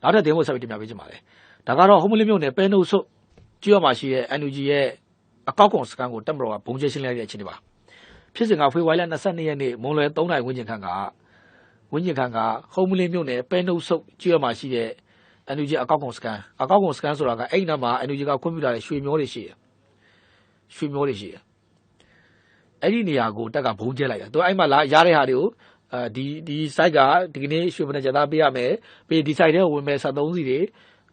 နောက်ထပ်တင်ဖို့ဆက်ပြီးတင်ပြပေးချင်ပါတယ်ဒါကတော့ဟုံးမလင်းမြို့နယ်ပဲနှုတ်ဆုပ်ကျွော်မှာရှိတဲ့ NUG ရဲ့အကောက်ကွန်စကန်ကိုတက်မတော်ကဘုံကျဲရှင်းလိုက်တဲ့အချိန်တွေပါဖြစ်စဉ်ကဖေဖော်ဝါရီလ22ရက်နေ့မွန်လွယ်3နိုင်ဝင်းကျင်ခန့်ကဟုံးမလင်းမြို့နယ်ပဲနှုတ်ဆုပ်ကျွော်မှာရှိတဲ့ NUG အကောက်ကွန်စကန်ဆိုတာကအဲ့ဒီနားမှာ NUG ကခွင့်ပြုထားတဲ့ရွှေမျိုးတွေရှိတယ်အဲ့ဒီနေရာကိုတက်ကဘုံကျဲလိုက်တာသူအဲ့မှာလာရတဲ့ဟာတွေကိုဒီ site ကဒီကနေ့ရွှေမနဲ့ကျသားပေးရမယ်ပြီးဒီ site ထဲကိုဝင်မယ်73စီတွေ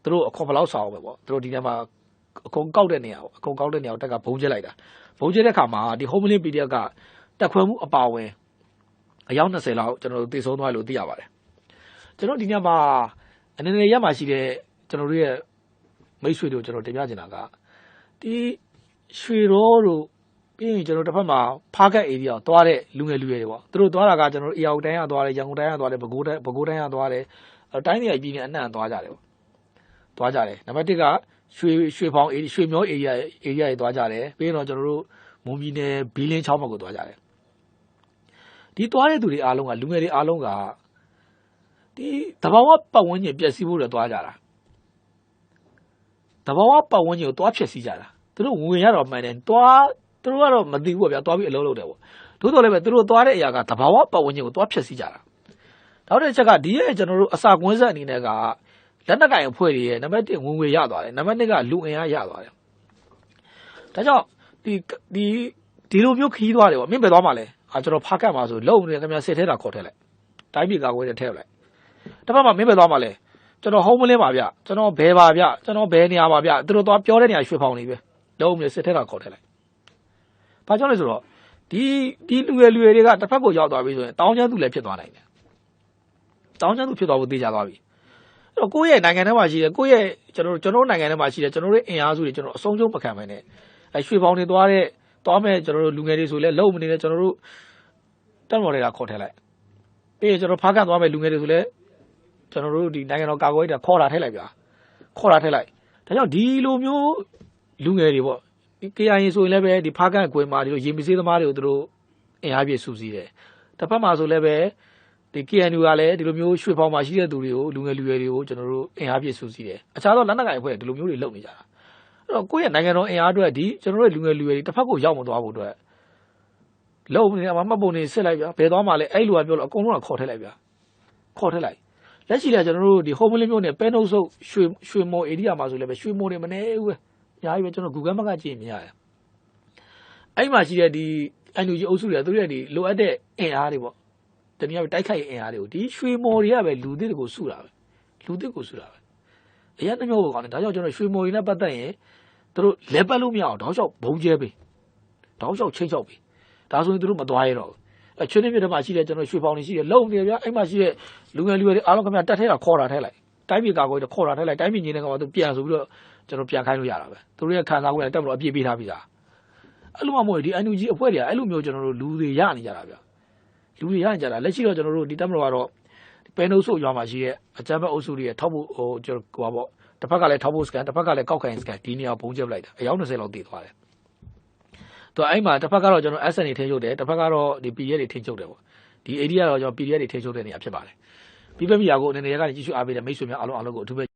သူတို့အခွန်ဘလောက်ဆောင်ပဲပေါ့သူတို့ဒီထဲမှာအကုန်ကောက်တဲ့နေရာကိုတက်ကဘုံကျဲလိုက်တာဘုံကျဲတဲ့ခါမှာဒီဟုံးမလင်း PDF ကတက်ခွဲမှုအပါဝင်အယောက်20လောက်ကျွန်တော်တို့တည်ဆုံးသွားလို့သိရပါတယ်ကျွန်တော်ဒီညမှာအနေနဲ့ရမှာရှိတဲ့ကျွန်တော်တို့ရဲ့မိတ်ဆွေတို့ကျွန်တော်တင်ပြချင်တာကဒီရွှေရောတို့ပြီးရင်ကျွန်တော်တစ်ဖက်မှာဖားကတ်ဧရိယာကိုသွားတဲ့လူငယ်တွေပေါ့သူတို့သွားတာကကျွန်တော်တို့အေရောက်တိုင်းရသွားတယ်ရန်ကုန်တိုင်းရသွားတယ်ပဲခူးတိုင်းရသွားတယ်တိုင်းနေရာပြည်နေအနှံ့သွားကြတယ်ပေါ့သွားကြတယ်နံပါတ်1ကရွှေဖောင်ရွှေမျောဧရိယာတွေသွားကြတယ်ပြီးရင်တော့ကျွန်တော်တို့မွန်ပြည်နယ်ဘီလင်းချောင်းဘက်ကိုသွားကြတယ်ဒီသွားတဲ့သူတွေအားလုံးကလူငယ်တွေအားလုံးကဒီတဘာဝပတ်ဝန်းကျင်ပျက်စီးဖို့တွေသွားကြတာတဘာဝပတ်ဝန်းကျင်ကိုသွားဖျက်ဆီးကြတာသူတို့ဝင်ရတော့မှန်တယ်သွားသူတို့ကတော့မသိဘူးဗျာသွားပြီးအလုံးလုံးတယ်ပေါ့သို့တော်လည်းပဲသူတို့သွားတဲ့အရာကတဘာဝပတ်ဝန်းကျင်ကိုသွားဖျက်ဆီးကြတာနောက်တစ်ချက်ကဒီရဲ့ကျွန်တော်တို့အစာကွင်းဆက်အနေနဲ့ကလက်နက်ကင်အဖွဲ့တွေရဲ့နံပါတ်1ဝင်ငွေရသွားတယ်နံပါတ်2ကလူအင်အားရသွားတယ်ဒါကြောင့်ဒီလိုမျိုးခီးသွားတယ်ပေါ့မင်းပဲသွားမှလဲကျွန်တော်ဖားကတ်မှာဆိုလုံနေခင်ဗျာစစ်ထဲတာခေါ်ထည့်လိုက်တိုင်းပြည်ကာကွယ်တဲ့ထည့်လိုက်တစ်ဖက်မှာမင်းပဲသွားမှလဲကျွန်တော်ဟုံးမလင်းပါဗျကျွန်တော်ဘယ်ပါဗျကျွန်တော်ဘယ်နေရာပါဗျသူတို့သွားပြောတဲ့နေရာရွှေဖောင်နေပဲလုံနေစစ်ထဲတာခေါ်ထည့်လိုက်ဘာကြောင့်လဲဆိုတော့ဒီလူငယ်တွေကတစ်ဖက်ကိုရောက်သွားပြီဆိုရင်တောင်းချမ်းသူလည်းဖြစ်သွားနိုင်တယ်တောင်းချမ်းသူဖြစ်သွားဖို့သိကြသွားပြီအဲ့တော့ကိုယ့်ရဲ့နိုင်ငံထဲမှာရှိတယ်ကိုယ့်ရဲ့ကျွန်တော်နိုင်ငံထဲမှာရှိတယ်ကျွန်တော်တို့အင်အားစုတွေကျွန်တော်အဆုံးရှုံးမခံနိုင်နဲ့ရွှေဖောင်တွေသွားမဲ့ကျွန်တော်တို့လူငယ်တွေဆိုလဲလုံမနေနဲ့ကျွန်တော်တို့တက်မော်တွေကခေါ်ထည့်လိုက်ပြီးရင်ကျွန်တော်ဖားကန်သွားမဲ့လူငယ်တွေဆိုလဲကျွန်တော်တို့ဒီနိုင်ငံတော်ကာကွယ်ရေးတာခေါ်တာထည့်လိုက်ဗျာခေါ်တာထည့်လိုက်ဒါကြောင့်ဒီလိုမျိုးလူငယ်တွေပေါ့ဒီ KIA ဆိုရင်လည်းပဲဒီဖားကန်ကွယ်မှာဒီလိုရေမစေးသမားတွေကိုသူတို့အင်အားပြည့်စုစည်းတယ်တစ်ဖက်မှာဆိုလည်းပဲဒီ KNU ကလည်းဒီလိုမျိုးရွှေဖောင်မှာရှိတဲ့သူတွေကိုလူငယ်တွေကိုကျွန်တော်တို့အင်အားပြည့်စုစည်းတယ်အခြားသောလက်နက်ကိုင်အဖွဲ့ဒီလိုမျိုးတွေလုပ်နေကြတာအဲ့တော့ကိုယ့်ရဲ့နိုင်ငံတော်အင်အားအတွက်ဒီကျွန်တော်တို့လူငယ်တွေတစ်ဖက်ကိုရောက်မသွားဖို့အတွက်လုံနေမှာမှတ်ပုံနေစစ်လိုက်ဗျာဘယ်သွားမှလဲအဲ့လိုကပြောလို့အကုန်လုံးကခေါ်ထည့်လိုက်ဗျာခေါ်ထည့်လိုက်လက်ရှိလည်းကျွန်တော်တို့ဒီဟုံးမလင်းမျိုးနဲ့ပဲနှုတ်ဆုပ်ရွှေမော်ဧရိယာမှာဆိုလည်းပဲရွှေမော်တွေမနေဘူးပဲအများကြီးပဲကျွန်တော် Google Map ကကြည့်မြင်ရတယ်အဲ့မှာရှိတဲ့ဒီ NUG အုပ်စုတွေသူတို့ရဲ့ဒီလိုအပ်တဲ့အင်အားတွေပေါ့တနည်းအားဖြင့်တိုက်ခိုက်အင်အားတွေကိုဒီရွှေမော်တွေကပဲလူသစ်တွေကိုစုတာပဲအရင်တစ်မျိုးပေါ့ကောင်းတယ်ဒါကြောင့်ကျွန်တော်ရွှေမော်တွေနဲ့ပတ်သက်ရင်သူတို့လဲပတ်လို့မရအောင်တောက်လျှောက်ဘုံကျဲပေးတောက်လျှောက်ချိန်ချောက်ပေးဒါဆိုရင်သူတို့မသွားရတော့ဘူးချွေးနေပြတဲ့မှာရှိတဲ့ကျွန်တော်ရွှေဖောင်တွေရှိတယ်လုံနေဗျာအဲ့မှာရှိတဲ့လူငယ်တွေအားလုံးခင်ဗျာတက်ထဲတာခေါ်တာထဲလိုက်တိုင်းပြည်ကာကွယ်တဲ့ခေါ်တာထဲလိုက်တိုင်းပြည်ညီနေကောင်ကသူပြန်ဆိုပြီးတော့ကျွန်တော်ပြန်ခိုင်းလို့ရတာပဲသူတို့ရဲ့ခံစား권တက်မလို့အပြည့်ပေးထားပြီးသားအဲ့လိုမှမဟုတ်ဒီ NUG အဖွဲ့တွေကအဲ့လိုမျိုးကျွန်တော်တို့လူတွေရနေကြတာဗျာလူတွေရနေကြတာလက်ရှိတော့ကျွန်တော်တို့ဒီတက်မလို့ကတော့ပဲနှုတ်ဆုပ်ရွာမှာရှိတဲ့အကြမ်းဖက်အုပ်စုတွေရဲ့ထောက်ဖို့ကျွန်တော်ပေါ့တစ်ဖက်ကလည်းထောက်ဖို့စကန်တစ်ဖက်ကလည်းကောက်ခိုင်စကန်ဒီနေရာဘုံကျပ်လိုက်တာအယောက်20လောက်တည်သွားတယ်သူအဲ့မှာတစ်ဖက်ကတော့ကျွန်တော် SN တွေထိန်းချုပ်တယ်တစ်ဖက်ကတော့ဒီ PDF တွေထိန်းချုပ်တယ်ပေါ့ဒီ area တော့ကျွန်တော် PDF တွေထိန်းချုပ်တဲ့နေရာဖြစ်ပါတယ်ပြီးပြမီယာကိုအနေနဲ့ကနေကြည့်ရှုအားပေးတဲ့မိတ်ဆွေများအားလုံးကိုအထူးပဲ